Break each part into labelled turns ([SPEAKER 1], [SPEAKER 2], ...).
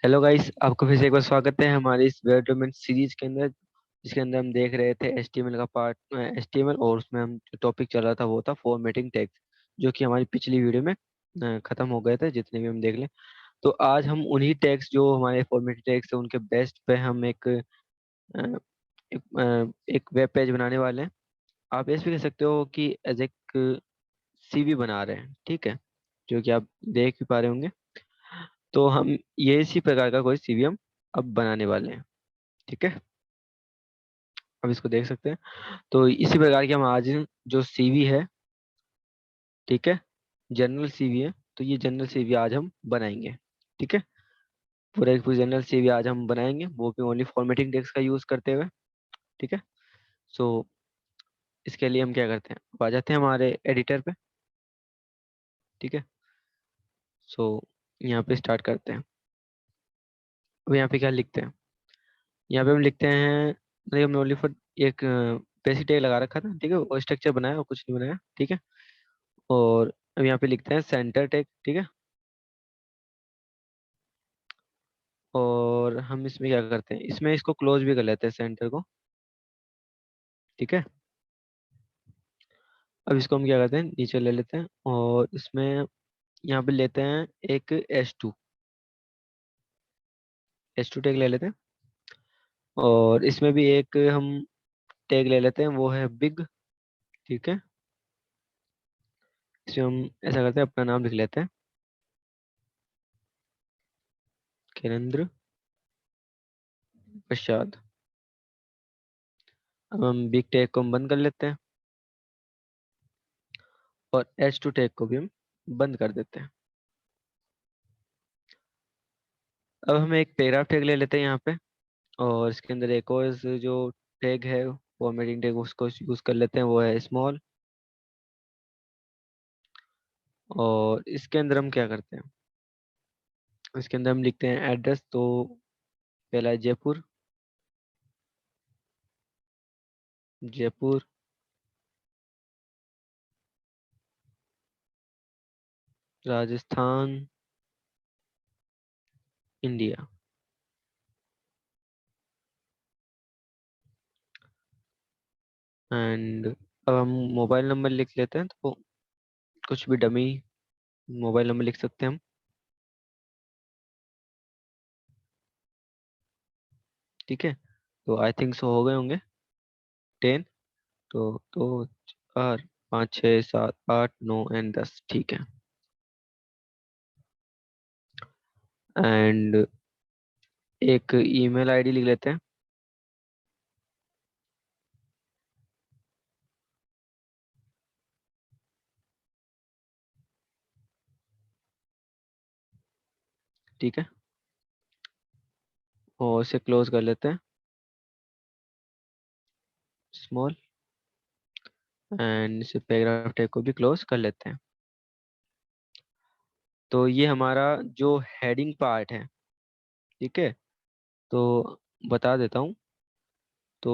[SPEAKER 1] Hello guys, आपका फिर से एक बार स्वागत है हमारी इस वेब डेवलपमेंट सीरीज के अंदर, जिसके अंदर हम देख रहे थे एचटीएमएल का पार्ट एचटीएमएल। और उसमें हम जो टॉपिक चल रहा था वो था फॉर्मेटिंग टैग्स, जो कि हमारी पिछली वीडियो में खत्म हो गए थे, जितने भी हम देख लें। तो आज हम उन्हीं टैग्स जो हमारे फॉर्मेटिंग टैग्स है उनके बेस्ट पे हम एक वेब पेज बनाने वाले हैं। आप ऐसे भी कह सकते हो कि एज एक सीवी बना रहे हैं, ठीक है, जो कि आप देख भी पा रहे होंगे। तो हम ये इसी प्रकार का कोई सीवी हम अब बनाने वाले हैं, ठीक है। अब इसको देख सकते हैं। तो इसी प्रकार की हम आज जो सीवी है, ठीक है, जनरल सीवी है, तो ये जनरल सीवी आज हम बनाएंगे, ठीक है। पूरा एक पूरी जनरल सीवी आज हम बनाएंगे, वो भी ओनली फॉर्मेटिंग टेक्स्ट का यूज करते हुए, ठीक है। सो इसके लिए हम क्या करते हैं, अब आ जाते हैं हमारे एडिटर पे, ठीक है। सो यहाँ पे स्टार्ट करते हैं। अब यहाँ पे क्या लिखते हैं, यहाँ पे हम लिखते हैं, मतलब हमने ओनली फॉर एक बेसिक टैग लगा रखा था, ठीक है, वो स्ट्रक्चर बनाया और कुछ नहीं बनाया, ठीक है। और अब यहाँ पे लिखते हैं सेंटर टैग, ठीक है। और हम इसमें क्या करते हैं, इसमें इसको क्लोज भी कर लेते हैं सेंटर को, ठीक है। अब इसको हम क्या करते हैं, नीचे ले लेते हैं और इसमें यहाँ पे लेते हैं एक एच टू टैग ले लेते हैं। और इसमें भी एक हम टैग ले लेते हैं, वो है बिग, ठीक है। इसमें हम ऐसा करते हैं, अपना नाम लिख लेते हैं, किरेंद्र प्रसाद। अब हम बिग टैग को हम बंद कर लेते हैं और एच टू टैग को भी हम बंद कर देते हैं। अब हम एक पैराग्राफ टैग ले लेते हैं यहाँ पे, और इसके अंदर एक और जो टैग है फॉर्मेटिंग टैग, उसको यूज कर लेते हैं, वो है स्मॉल। और इसके अंदर हम क्या करते हैं, इसके अंदर हम लिखते हैं एड्रेस। तो पहला है जयपुर, जयपुर, राजस्थान, इंडिया। एंड अब हम मोबाइल नंबर लिख लेते हैं, तो कुछ भी डमी मोबाइल नंबर लिख सकते हैं हम, ठीक है। तो आई थिंक सो हो गए होंगे 10। तो 2 4 5 6 7 8 9 एंड 10, ठीक है। एंड एक ईमेल आईडी लिख लेते हैं, ठीक है। और इसे क्लोज कर लेते हैं, स्मॉल। एंड इसे पैराग्राफ टैग को भी क्लोज कर लेते हैं। तो ये हमारा जो हेडिंग पार्ट है, ठीक है। तो बता देता हूँ। तो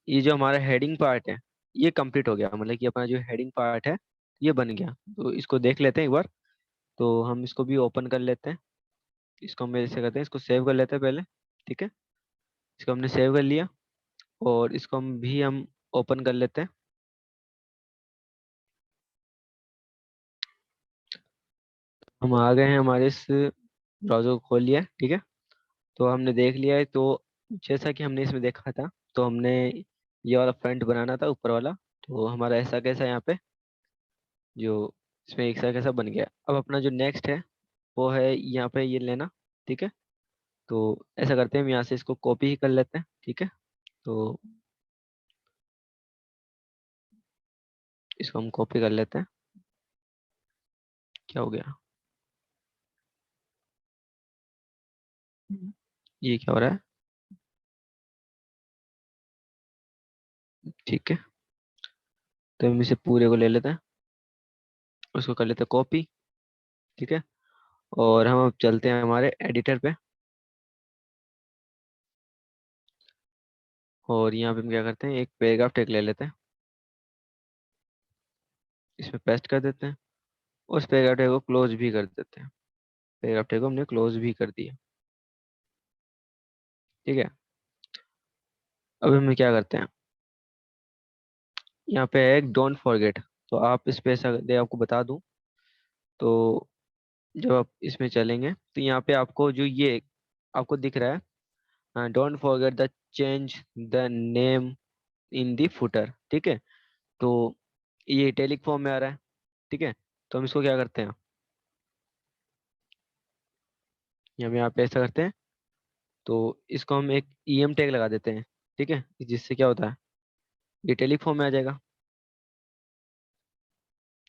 [SPEAKER 1] ये जो हमारा हेडिंग पार्ट है, ये कंप्लीट हो गया, मतलब कि अपना जो हेडिंग पार्ट है ये बन गया। तो इसको देख लेते हैं एक बार। तो हम इसको भी ओपन कर लेते हैं, इसको हम ऐसे करते हैं, इसको सेव कर लेते हैं पहले, ठीक है। इसको हमने सेव कर लिया और इसको हम ओपन कर लेते हैं। हम आ गए हैं हमारे इस ब्राउज़र को खोल लिया है, ठीक है। तो हमने देख लिया है। तो जैसा कि हमने इसमें देखा था, तो हमने ये वाला फ्रंट बनाना था, ऊपर वाला। तो हमारा ऐसा कैसा यहाँ पे जो इसमें एक सा कैसा बन गया। अब अपना जो नेक्स्ट है वो है यहाँ पे ये लेना, ठीक है। तो ऐसा करते हैं, हम यहाँ से इसको कॉपी ही कर लेते हैं, ठीक है। तो इसको हम कॉपी कर लेते हैं। क्या हो गया, ये क्या हो रहा है, ठीक है। तो हम इसे पूरे को ले लेते हैं, उसको कर लेते हैं कॉपी, ठीक है। और हम अब चलते हैं हमारे एडिटर पे, और यहाँ पे हम क्या करते हैं, एक पैराग्राफ टेक ले लेते हैं, इसमें पेस्ट कर देते हैं। उस पैराग्राफ टेक को क्लोज भी कर देते हैं। पैराग्राफ टेक को हमने क्लोज भी कर दिया। ठीक है। अब हम क्या करते हैं, यहाँ पे है एक डोंट फॉरगेट। तो आप इस पे ऐसा आपको बता दूं, तो जब आप इसमें चलेंगे तो यहाँ पे आपको जो ये आपको दिख रहा है, don't forget the change the name in the footer, ठीक है। तो ये इटैलिक फॉर्म में आ रहा है, ठीक है। तो हम इसको क्या करते हैं, यहाँ पे ऐसा करते हैं, तो इसको हम एक ईएम टैग लगा देते हैं, ठीक है। जिससे क्या होता है, ये इटैलिक फॉर्म में आ जाएगा,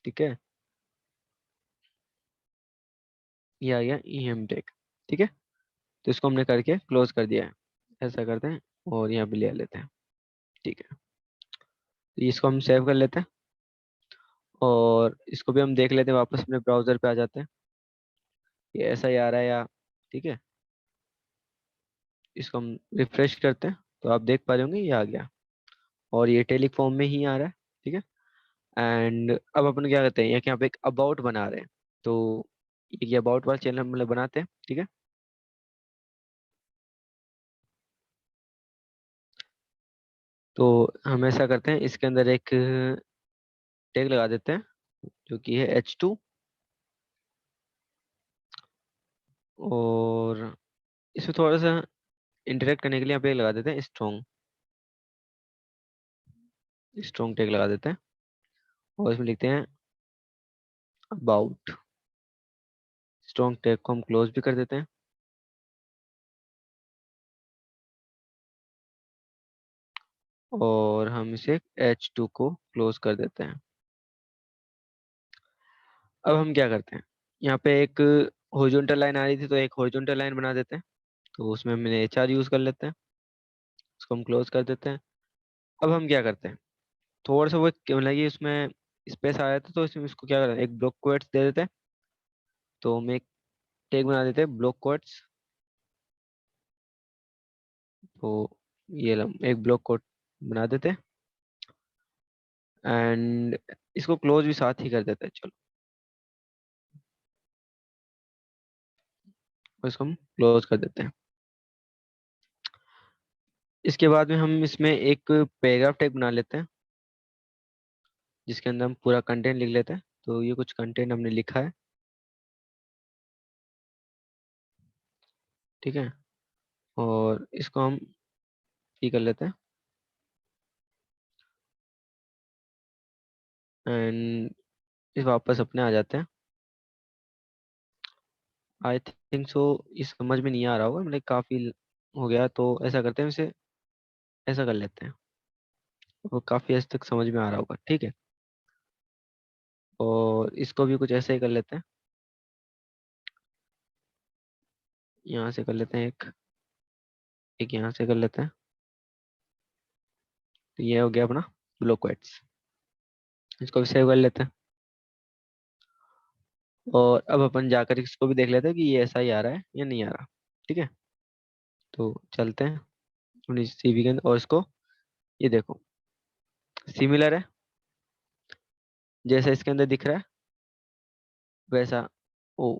[SPEAKER 1] ठीक है। ये आ गया ईएम टैग, ठीक है। तो इसको हमने करके क्लोज कर दिया है। ऐसा करते हैं और यहाँ पे ले लेते हैं, ठीक है। तो इसको हम सेव कर लेते हैं और इसको भी हम देख लेते हैं, वापस अपने ब्राउजर पे आ जाते हैं, ये ऐसा ही आ रहा है या, ठीक है। इसको हम रिफ्रेश करते हैं तो आप देख पा रहे होंगे ये आ गया, और ये टेलिक फॉर्म में ही आ रहा है, ठीक है। एंड अब अपन क्या करते हैं, यहाँ पे एक अबाउट बना रहे हैं। तो ये अबाउट वाला चैनल हम मतलब बनाते हैं, ठीक है। तो हम ऐसा करते हैं, इसके अंदर एक टैग लगा देते हैं जो कि है H2, और इसमें थोड़ा सा इंटरेक्ट करने के लिए यहाँ पे लगा देते हैं स्ट्रॉन्ग, स्ट्रॉन्ग टैग लगा देते हैं। और इसमें लिखते हैं अबाउट, स्ट्रॉन्ग टैग को हम क्लोज भी कर देते हैं, और हम इसे H2 को क्लोज कर देते हैं। अब हम क्या करते हैं, यहाँ पे एक हॉरिजॉन्टल लाइन आ रही थी, तो एक हॉरिजॉन्टल लाइन बना देते हैं। तो उसमें हमने HR यूज कर लेते हैं, उसको हम क्लोज कर देते हैं। अब हम क्या करते हैं, थोड़ा सा वो मतलब कि उसमें स्पेस आ जाता है, तो इसमें इसको क्या करते हैं, एक ब्लॉक कोट्स दे देते हैं। तो हम एक टैग बना देते हैं ब्लॉक कोट्स। तो ये हम एक ब्लॉक कोट बना देते हैं, एंड इसको क्लोज भी साथ ही कर देते हैं, चलो। और इसको हम क्लोज कर देते हैं। इसके बाद में हम इसमें एक पैराग्राफ टैग बना लेते हैं, जिसके अंदर हम पूरा कंटेंट लिख लेते हैं। तो ये कुछ कंटेंट हमने लिखा है, ठीक है। और इसको हम ये कर लेते हैं, एंड इस वापस अपने आ जाते हैं। आई थिंक सो, इस समझ में नहीं आ रहा होगा, मतलब काफी हो गया, तो ऐसा करते हैं, इसे ऐसा कर लेते हैं। वो काफी हद तक समझ में आ रहा होगा, ठीक है। और इसको भी कुछ ऐसे ही कर लेते हैं, यहाँ से कर लेते हैं एक, एक यहाँ से कर लेते हैं। तो ये हो गया अपना ब्लॉकवेट्स, इसको भी सेव कर लेते हैं। और अब अपन जाकर इसको भी देख लेते हैं कि ये ऐसा ही आ रहा है या नहीं आ रहा, ठीक है। तो चलते हैं अपनी CV के अंदर, और इसको ये देखो सिमिलर है, जैसा इसके अंदर दिख रहा है वैसा। ओ,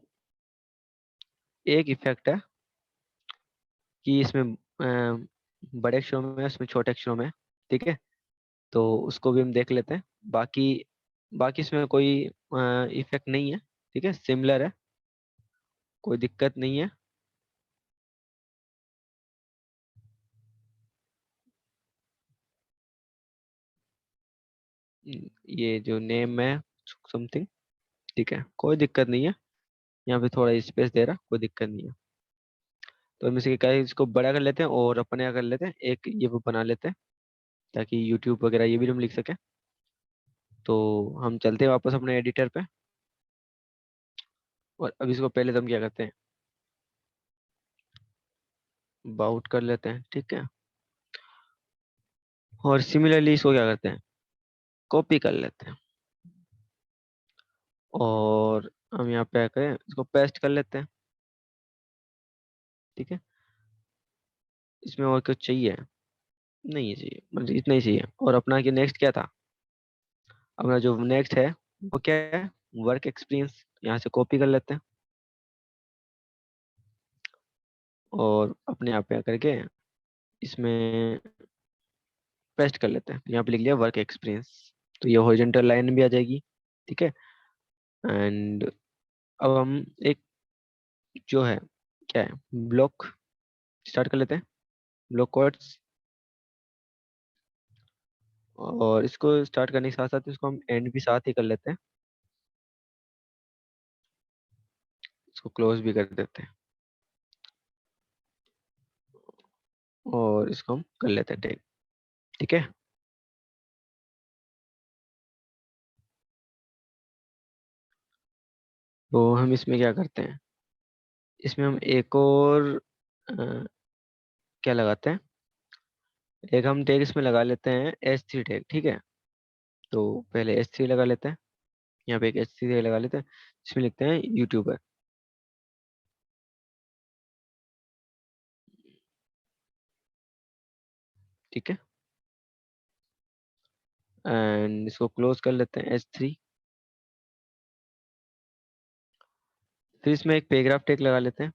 [SPEAKER 1] एक इफेक्ट है कि इसमें बड़े अक्षरों में है, उसमें छोटे अक्षरों में है, ठीक है। तो उसको भी हम देख लेते हैं। बाकी बाकी इसमें कोई इफेक्ट नहीं है, ठीक है, सिमिलर है, कोई दिक्कत नहीं है। ये जो नेम है समथिंग, ठीक है, कोई दिक्कत नहीं है। यहाँ पे थोड़ा स्पेस दे रहा, कोई दिक्कत नहीं है। तो हम इसे क्या है, इसको बड़ा कर लेते हैं और अपने यहाँ कर लेते हैं एक ये वो बना लेते हैं, ताकि यूट्यूब वगैरह ये भी हम लिख सकें। तो हम चलते हैं वापस अपने एडिटर पे, और अब इसको पहले तो हम क्या करते हैं, बाउट कर लेते हैं, ठीक है। और सिमिलरली इसको क्या करते हैं, कॉपी कर लेते हैं, और हम यहाँ पे करें इसको पेस्ट कर लेते हैं, ठीक है। इसमें और कुछ चाहिए, नहीं चाहिए, मतलब इतना ही चाहिए। और अपना कि नेक्स्ट क्या था, अपना जो नेक्स्ट है वो क्या है, वर्क एक्सपीरियंस, यहाँ से कॉपी कर लेते हैं, और अपने यहाँ पे करके इसमें पेस्ट कर लेते हैं। यहाँ पे लिख लिया वर्क एक्सपीरियंस, तो ये हॉरिजॉन्टल लाइन भी आ जाएगी। ठीक है। एंड अब हम एक जो है क्या है ब्लॉक स्टार्ट कर लेते हैं, ब्लॉक कोड्स। और इसको स्टार्ट करने के साथ साथ इसको हम एंड भी साथ ही कर लेते हैं, इसको क्लोज भी कर देते हैं और इसको हम कर लेते हैं टैग। ठीक है। तो हम इसमें क्या करते हैं, इसमें हम एक और क्या लगाते हैं, एक हम टैग इसमें लगा लेते हैं H3 टैग। ठीक है। तो पहले H3 लगा लेते हैं, यहाँ पे एक H3 टैग लगा लेते हैं, इसमें लिखते हैं यूट्यूबर। ठीक है। एंड इसको क्लोज कर लेते हैं H3। फिर इसमें एक पैराग्राफ टैग लगा लेते हैं,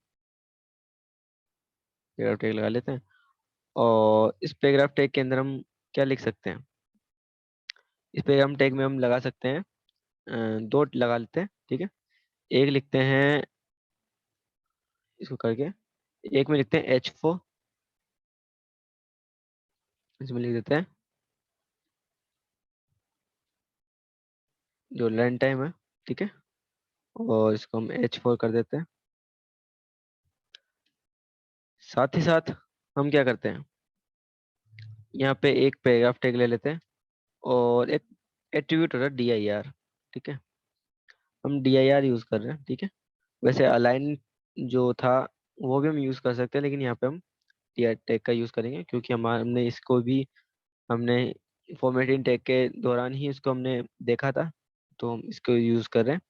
[SPEAKER 1] पैराग्राफ टैग लगा लेते हैं। और इस पैराग्राफ टैग के अंदर हम क्या लिख सकते हैं, इस पैराग्राफ टैग में हम लगा सकते हैं दो लगा लेते हैं। ठीक है। एक लिखते हैं इसको करके, एक में लिखते हैं H4, इसमें लिख देते हैं जो रन टाइम है। ठीक है। और इसको हम H4 कर देते हैं। साथ ही साथ हम क्या करते हैं, यहाँ पे एक पैराग्राफ टैग ले लेते हैं और एक एट्रीब्यूट होता है DIR। ठीक है। हम DIR यूज कर रहे हैं। ठीक है। वैसे अलाइन जो था वो भी हम यूज कर सकते हैं, लेकिन यहाँ पे हम DIR टैग का यूज करेंगे क्योंकि हमने इसको भी हमने फॉर्मेटिंग टैग के दौरान ही इसको हमने देखा था, तो हम इसको यूज कर रहे हैं।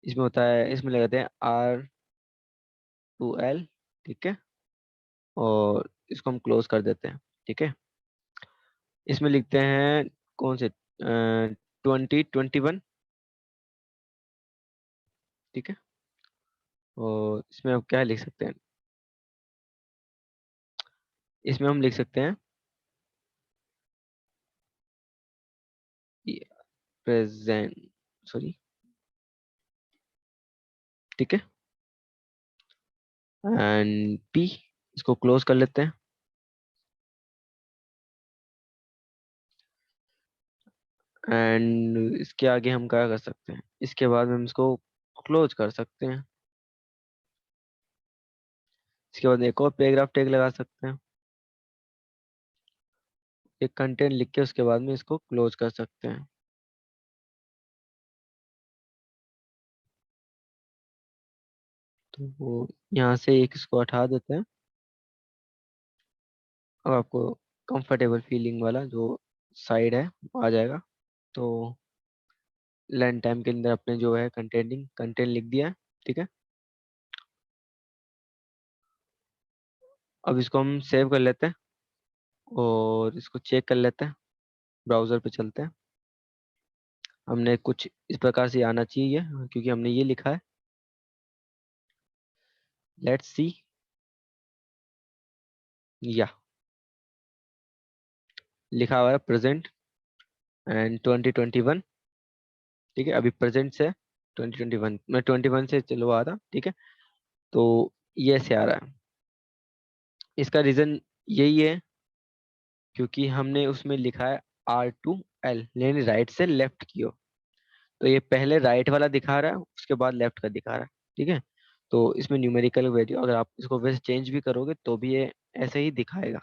[SPEAKER 1] इसमें होता है, इसमें लगाते हैं R2L। ठीक है। और इसको हम क्लोज कर देते हैं। ठीक है। इसमें लिखते हैं कौन से 2021। ठीक है। और इसमें अब क्या लिख सकते हैं, इसमें हम लिख सकते हैं प्रेजेंट, सॉरी। ठीक है। एंड P, इसको क्लोज कर लेते हैं। एंड इसके आगे हम क्या कर सकते हैं, इसके बाद में हम इसको क्लोज कर सकते हैं। इसके बाद एक और पैराग्राफ टैग लगा सकते हैं, एक कंटेंट लिख के उसके बाद में इसको क्लोज कर सकते हैं। तो वो यहाँ से एक इसको हटा देते हैं। अब आपको कंफर्टेबल फीलिंग वाला जो साइड है वो आ जाएगा। तो लर्न टाइम के अंदर अपने जो है कंटेंटिंग कंटेंट लिख दिया है। ठीक है। अब इसको हम सेव कर लेते हैं और इसको चेक कर लेते हैं, ब्राउजर पे चलते हैं। हमने कुछ इस प्रकार से आना चाहिए क्योंकि हमने ये लिखा है। लेट्स सी, या लिखा हुआ है प्रेजेंट एंड 2021। ठीक है। अभी प्रेजेंट से 2021, मैं 21 से चलवा रहा। ठीक है। तो ये ऐसे आ रहा है, इसका रीजन यही है क्योंकि हमने उसमें लिखा है R2L, यानी राइट से लेफ्ट की ओर। तो ये पहले राइट वाला दिखा रहा है, उसके बाद लेफ्ट का दिखा रहा है। ठीक है। तो इसमें न्यूमेरिकल वैल्यू अगर आप इसको वैसे चेंज भी करोगे तो भी ये ऐसे ही दिखाएगा।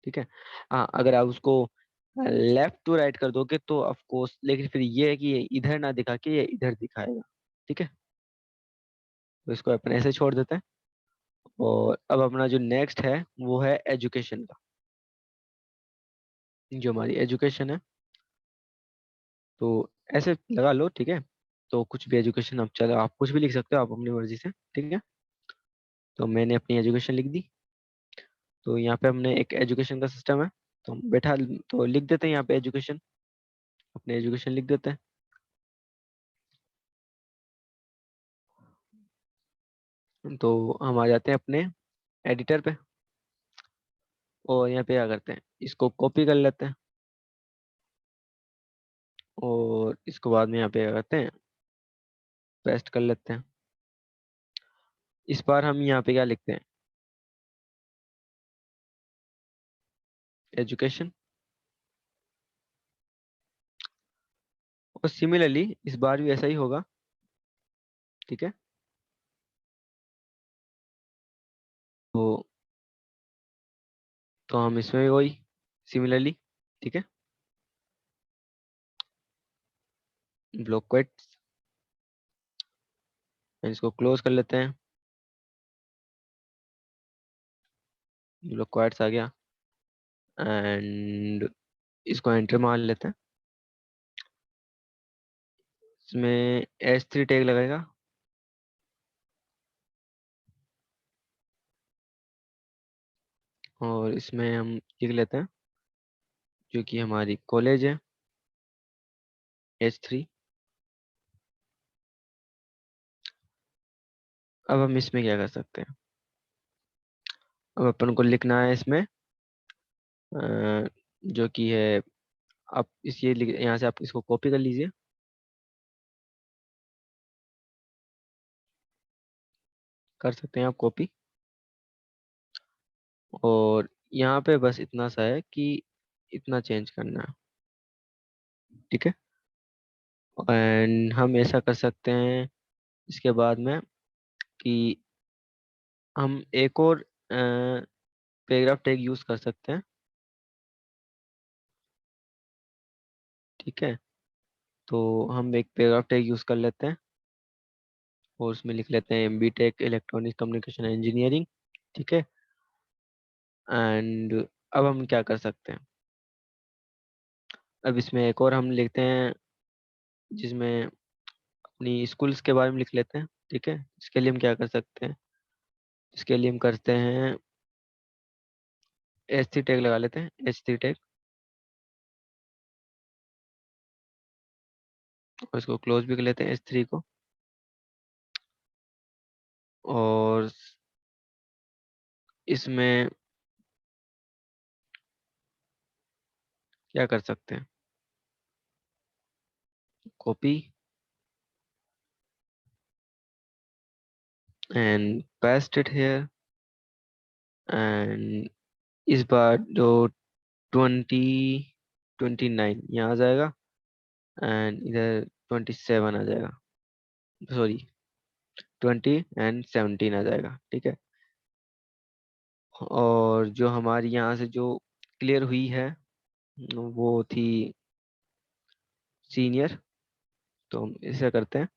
[SPEAKER 1] ठीक है। हाँ, अगर आप उसको लेफ्ट टू राइट कर दोगे तो ऑफ कोर्स, लेकिन फिर ये है कि ये इधर ना दिखा के ये इधर दिखाएगा। ठीक है। तो इसको अपन ऐसे छोड़ देते हैं। और अब अपना जो नेक्स्ट है वो है एजुकेशन का, जो हमारी एजुकेशन है। तो ऐसे लगा लो। ठीक है। तो कुछ भी एजुकेशन, अब चलो आप कुछ भी लिख सकते हो आप अपनी मर्जी से। ठीक है। तो मैंने अपनी एजुकेशन लिख दी। तो यहाँ पे हमने एक एजुकेशन का सिस्टम है, तो हम बैठा तो लिख देते हैं यहाँ पे एजुकेशन, अपने एजुकेशन लिख देते हैं। तो हम आ जाते हैं अपने एडिटर पे। और यहाँ पे क्या करते हैं, इसको कॉपी कर लेते हैं और इसको बाद में यहाँ पे क्या करते हैं, पेस्ट कर लेते हैं। इस बार हम यहाँ पे क्या लिखते हैं, एजुकेशन। और सिमिलरली इस बार भी ऐसा ही होगा, ठीक है। तो हम इसमें भी वही सिमिलरली, ठीक है, ब्लॉक क्वेट, इसको क्लोज कर लेते हैं, ब्लॉक क्वेट्स आ गया। एंड इसको एंटर मार लेते हैं, इसमें S3 टैग लगेगा। और इसमें हम लिख लेते हैं जो कि हमारी कॉलेज है, H3। अब हम इसमें क्या कर सकते हैं, अब अपन को लिखना है इसमें जो कि है, आप इस ये यहाँ से आप इसको कॉपी कर लीजिए, कर सकते हैं आप कॉपी। और यहाँ पे बस इतना सा है कि इतना चेंज करना है, ठीक है। एंड हम ऐसा कर सकते हैं इसके बाद में कि हम एक और पैराग्राफ टैग यूज कर सकते हैं, ठीक है। तो हम एक पैराग्राफ टैग यूज कर लेते हैं और उसमें लिख लेते हैं MB tech electronic communication engineering, ठीक है। एंड अब हम क्या कर सकते हैं, अब इसमें एक और हम लिखते हैं जिसमें अपनी स्कूल्स के बारे में लिख लेते हैं, ठीक है। इसके लिए हम क्या कर सकते हैं, इसके लिए हम करते हैं S3 टैग लगा लेते हैं, H3 टैग, और इसको क्लोज भी कर लेते हैं S3 को। और इसमें क्या कर सकते हैं, copy and paste it here. And इस बार जो 29 यहाँ आ जाएगा एंड इधर 27 आ जाएगा, सॉरी 20 एंड 17 आ जाएगा, ठीक है। और जो हमारी यहाँ से जो क्लियर हुई है वो थी सीनियर, तो हम ऐसा करते हैं,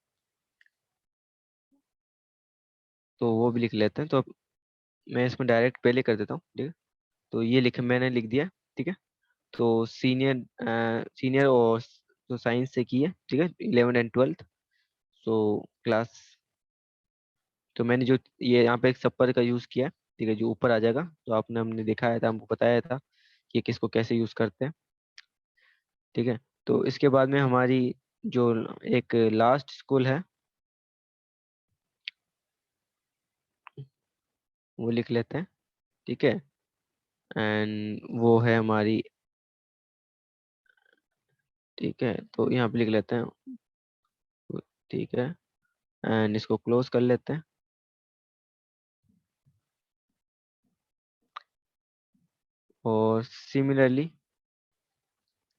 [SPEAKER 1] तो वो भी लिख लेते हैं। तो अब मैं इसमें डायरेक्ट पहले कर देता हूँ, ठीक है। तो ये मैंने लिख दिया, ठीक है। तो सीनियर और जो साइंस से की है, ठीक है, 11th and 12th, so class. तो मैंने जो ये यहाँ पे एक सपर का यूज़ किया है, ठीक है, जो ऊपर आ जाएगा, तो आपने हमने दिखाया था, हमको बताया था कि किसको कैसे यूज़ करते हैं, ठीक है। तो इसके बाद में हमारी जो एक लास्ट स्कूल है वो लिख लेते हैं, ठीक है। एंड वो है हमारी, ठीक है, तो यहाँ पे लिख लेते हैं, ठीक है। एंड इसको क्लोज कर लेते हैं और सिमिलरली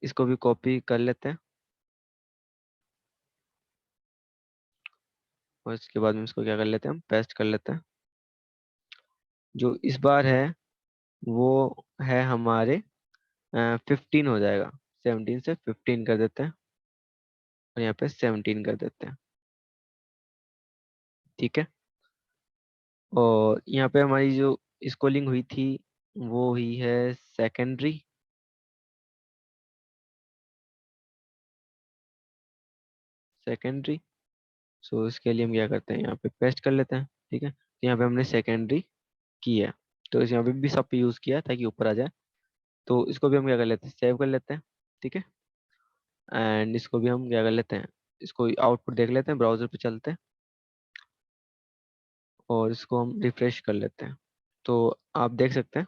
[SPEAKER 1] इसको भी कॉपी कर लेते हैं और इसके बाद में इसको क्या कर लेते हैं, हम पेस्ट कर लेते हैं। जो इस बार है वो है हमारे 15 हो जाएगा, 17 से 15 कर देते हैं और यहाँ पे 17 कर देते हैं, ठीक है। और यहाँ पे हमारी जो स्कूलिंग हुई थी वो हुई है सेकेंडरी, सेकेंडरी। सो इसके लिए हम क्या करते हैं, यहाँ पे पेस्ट कर लेते हैं, ठीक है। तो यहाँ पे हमने सेकेंडरी की है, तो इस यहाँ पे भी सब पे यूज़ किया है ताकि ऊपर आ जाए। तो इसको भी हम क्या कर लेते हैं, सेव कर लेते हैं, ठीक है। एंड इसको भी हम क्या कर लेते हैं, इसको आउटपुट देख लेते हैं, ब्राउजर पे चलते हैं और इसको हम रिफ्रेश कर लेते हैं। तो आप देख सकते हैं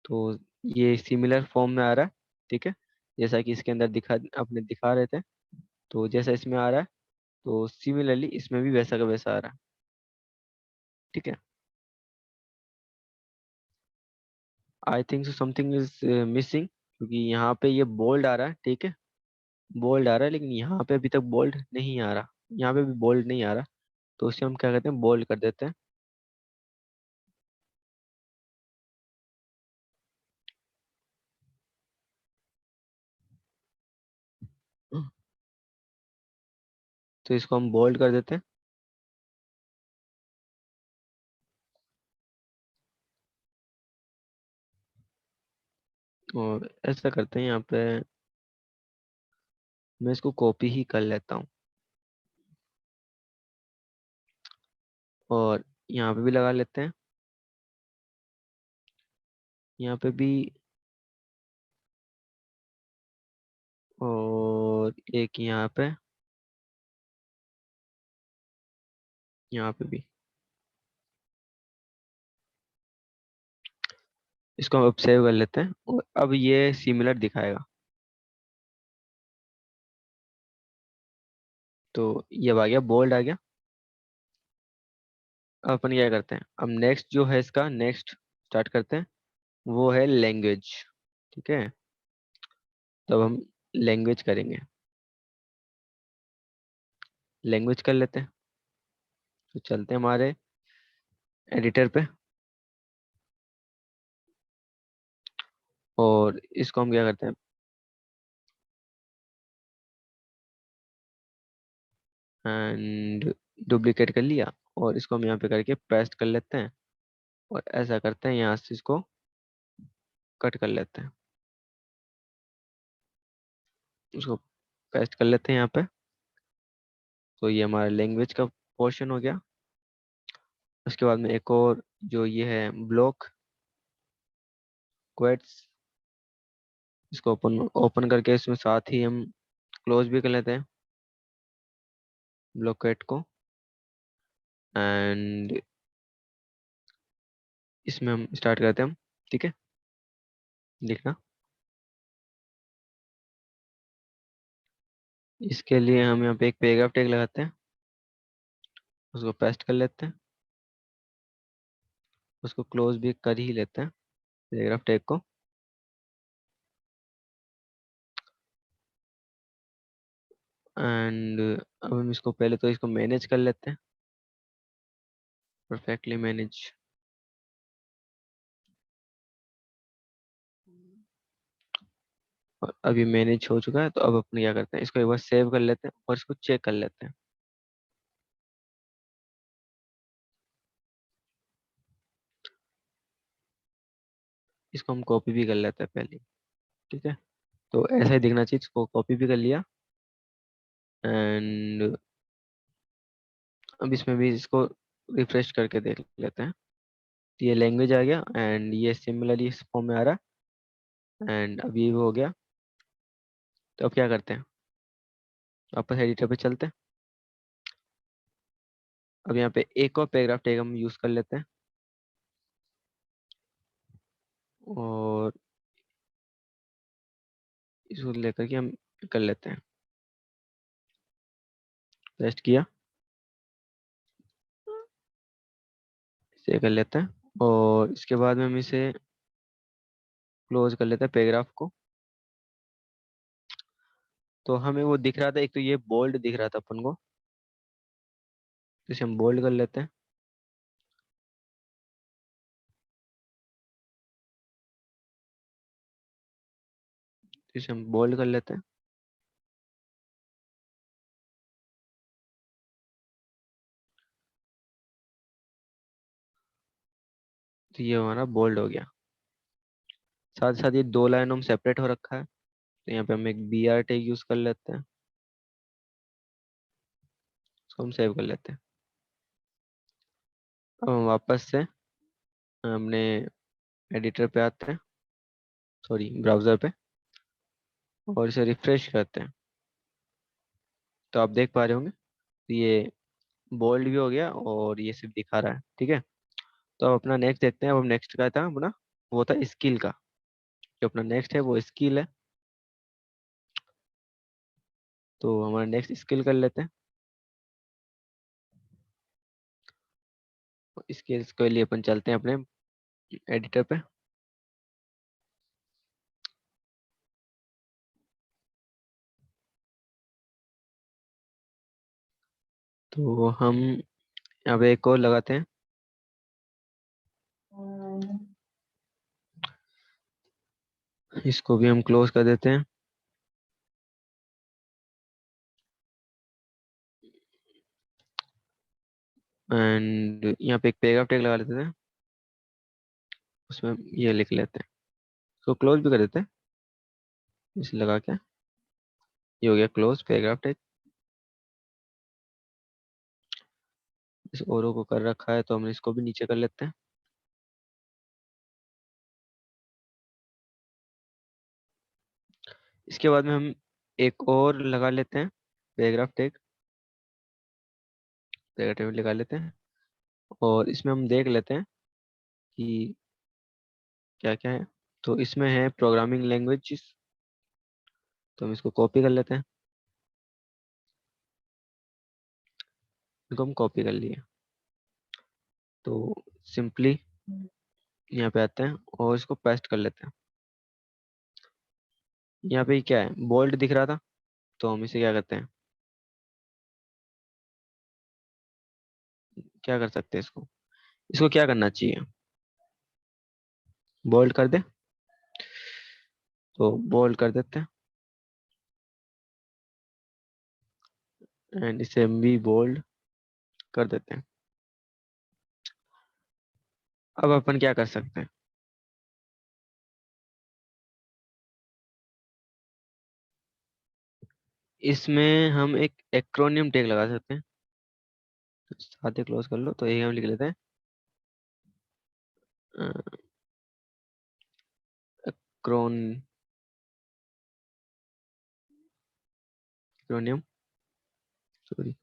[SPEAKER 1] तो ये सिमिलर फॉर्म में आ रहा है, ठीक है, जैसा कि इसके अंदर अपने दिखा रहे थे। तो जैसा इसमें आ रहा है, तो सिमिलरली इसमें भी वैसा का वैसा आ रहा है, ठीक है। आई think so something is missing, क्योंकि यहाँ पे ये बोल्ड आ रहा है, ठीक है, बोल्ड आ रहा है, लेकिन यहाँ पे अभी तक बोल्ड नहीं आ रहा, यहाँ पे भी बोल्ड नहीं आ रहा। तो उसे हम क्या करते हैं, बोल्ड कर देते हैं। तो इसको हम बोल्ड कर देते हैं, और ऐसा करते हैं यहाँ पे, मैं इसको कॉपी ही कर लेता हूँ, और यहाँ पे भी लगा लेते हैं, यहाँ पे भी, और एक यहाँ पे, यहाँ पे भी। इसको हम अब सेव कर लेते हैं, और अब ये सिमिलर दिखाएगा। तो ये अब आ गया, बोल्ड आ गया। अब अपन क्या करते हैं, अब नेक्स्ट जो है इसका नेक्स्ट स्टार्ट करते हैं, वो है लैंग्वेज, ठीक है। तब हम लैंग्वेज करेंगे, लैंग्वेज कर लेते हैं। तो चलते हैं हमारे एडिटर पे, और इसको हम क्या करते हैं, एंड डुप्लीकेट कर लिया, और इसको हम यहाँ पे करके पेस्ट कर लेते हैं, और ऐसा करते हैं, यहाँ से इसको कट कर लेते हैं, उसको पेस्ट कर लेते हैं यहाँ पे। तो ये हमारा लैंग्वेज का पोर्शन हो गया। उसके बाद में एक और जो ये है ब्लॉक क्वेट्स, इसको ओपन ओपन करके इसमें साथ ही हम क्लोज भी कर लेते हैं ब्लॉक क्वेट को, एंड इसमें हम स्टार्ट करते हैं हम, ठीक है, लिखना। इसके लिए हम यहाँ पे एक पैराग्राफ टैग लगाते हैं, उसको पेस्ट कर लेते हैं, उसको क्लोज भी कर ही लेते हैं पैराग्राफ टैग को, एंड अब हम इसको पहले तो इसको मैनेज कर लेते हैं, परफेक्टली मैनेज। और अभी मैनेज हो चुका है, तो अब अपन क्या करते हैं, इसको एक बार सेव कर लेते हैं और इसको चेक कर लेते हैं। इसको हम कॉपी भी कर लेते हैं पहले, ठीक है। तो ऐसा ही दिखना चाहिए, इसको कॉपी भी कर लिया, एंड अब इसमें भी इसको रिफ्रेश करके देख लेते हैं। तो ये लैंग्वेज आ गया, एंड ये सिमिलरली इस फॉर्म में आ रहा है, एंड अब ये भी हो गया। तो अब क्या करते हैं, वापस एडिटर पे चलते हैं। अब यहाँ पे एक और पैराग्राफ टैग हम यूज कर लेते हैं, और इसको लेकर के हम कर लेते हैं, पेस्ट किया, इसे कर लेते हैं, और इसके बाद में हम इसे क्लोज कर लेते हैं पैराग्राफ को। तो हमें वो दिख रहा था, एक तो ये बोल्ड दिख रहा था अपन को, तो इसे हम बोल्ड कर लेते हैं, तो इसे हम बोल्ड कर लेते हैं। तो ये हमारा बोल्ड हो गया। साथ ही साथ ये दो लाइन हम सेपरेट हो रखा है, तो यहाँ पे हम एक बी आर टैग यूज कर लेते हैं, इसको हम सेव कर लेते हैं। अब हम वापस से हमने एडिटर पे आते हैं, सॉरी ब्राउजर पे, और इसे रिफ्रेश करते हैं। तो आप देख पा रहे होंगे, तो ये बोल्ड भी हो गया, और ये सिर्फ दिखा रहा है, ठीक है। तो अब अपना नेक्स्ट देखते हैं, अब नेक्स्ट का था अपना वो था स्किल का। जो अपना नेक्स्ट है वो स्किल है। तो हमारा नेक्स्ट स्किल कर लेते हैं। स्किल्स के लिए अपन चलते हैं अपने एडिटर पे। तो हम यहाँ पे एक और लगाते हैं। इसको भी हम क्लोज कर देते हैं। एंड यहाँ पे एक पैराग्राफ टैग लगा लेते हैं। उसमें ये लिख लेते हैं। इसको क्लोज भी कर देते हैं इसे लगा के। ये हो गया क्लोज पैराग्राफ टैग। इस ओरो को कर रखा है तो हम इसको भी नीचे कर लेते हैं। इसके बाद में हम एक और लगा लेते हैं पैराग्राफ टैग। पैराग्राफ टैग लगा लेते हैं और इसमें हम देख लेते हैं कि क्या क्या है। तो इसमें है प्रोग्रामिंग लैंग्वेजेस। तो हम इसको कॉपी कर लेते हैं। इनको हम कॉपी कर लिए। तो सिंपली यहाँ पे आते हैं और इसको पेस्ट कर लेते हैं। यहाँ पे क्या है, बोल्ड दिख रहा था। तो हम इसे क्या करते हैं, क्या कर सकते हैं इसको। इसको क्या करना चाहिए, बोल्ड कर दे। तो बोल्ड कर देते हैं एंड इसे हम भी बोल्ड कर देते हैं। अब अपन क्या कर सकते हैं, इसमें हम एक एक्रोनियम टैग लगा सकते हैं। तो साथ ही क्लोज कर लो तो ये हम लिख लेते हैं एक्रोन एक्रोनियम, सॉरी।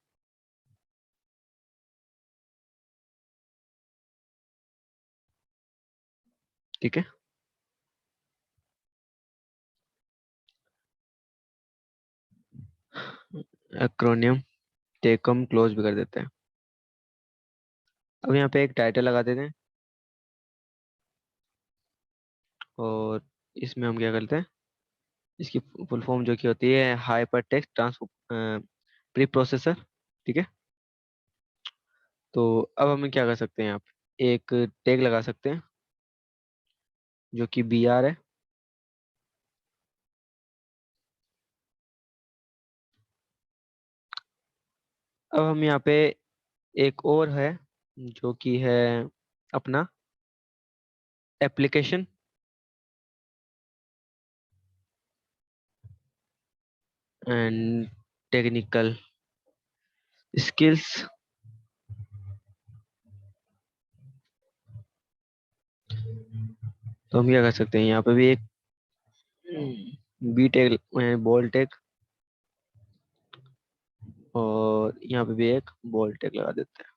[SPEAKER 1] ठीक है। एक्रोनियम टैग को हम क्लोज भी कर देते हैं। अब यहाँ पे एक टाइटल लगा देते हैं और इसमें हम क्या करते हैं, इसकी फुल फॉर्म जो की होती है hyper text transfer pre processor. ठीक है। तो अब हम क्या कर सकते हैं, यहाँ पे एक टैग लगा सकते हैं जो कि बी आर है। अब हम यहाँ पे एक और है जो कि है अपना एप्लीकेशन एंड टेक्निकल स्किल्स। तो हम क्या कर सकते हैं, यहाँ पे भी एक बी टैग बॉल टैग और यहाँ पे भी एक बॉल टैग लगा देते हैं।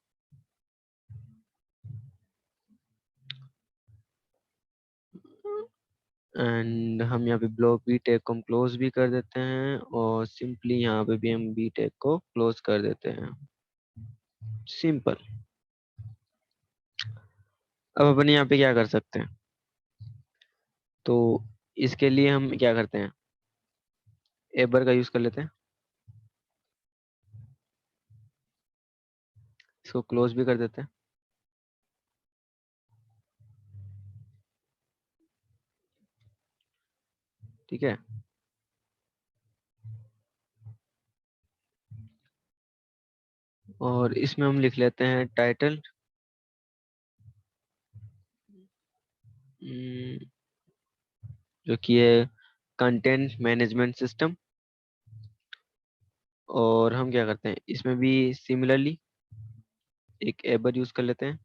[SPEAKER 1] एंड हम यहाँ पे ब्लॉक बी टैग को हम क्लोज भी कर देते हैं और सिंपली यहाँ पे भी हम बी टैग को क्लोज कर देते हैं। सिंपल। अब अपन यहाँ पे क्या कर सकते हैं, तो इसके लिए हम क्या करते हैं, एबर का यूज कर लेते हैं। इसको क्लोज भी कर देते हैं। ठीक है। और इसमें हम लिख लेते हैं टाइटल, जो कि है कंटेंट मैनेजमेंट सिस्टम। और हम क्या करते हैं, इसमें भी सिमिलरली एक एबर यूज कर लेते हैं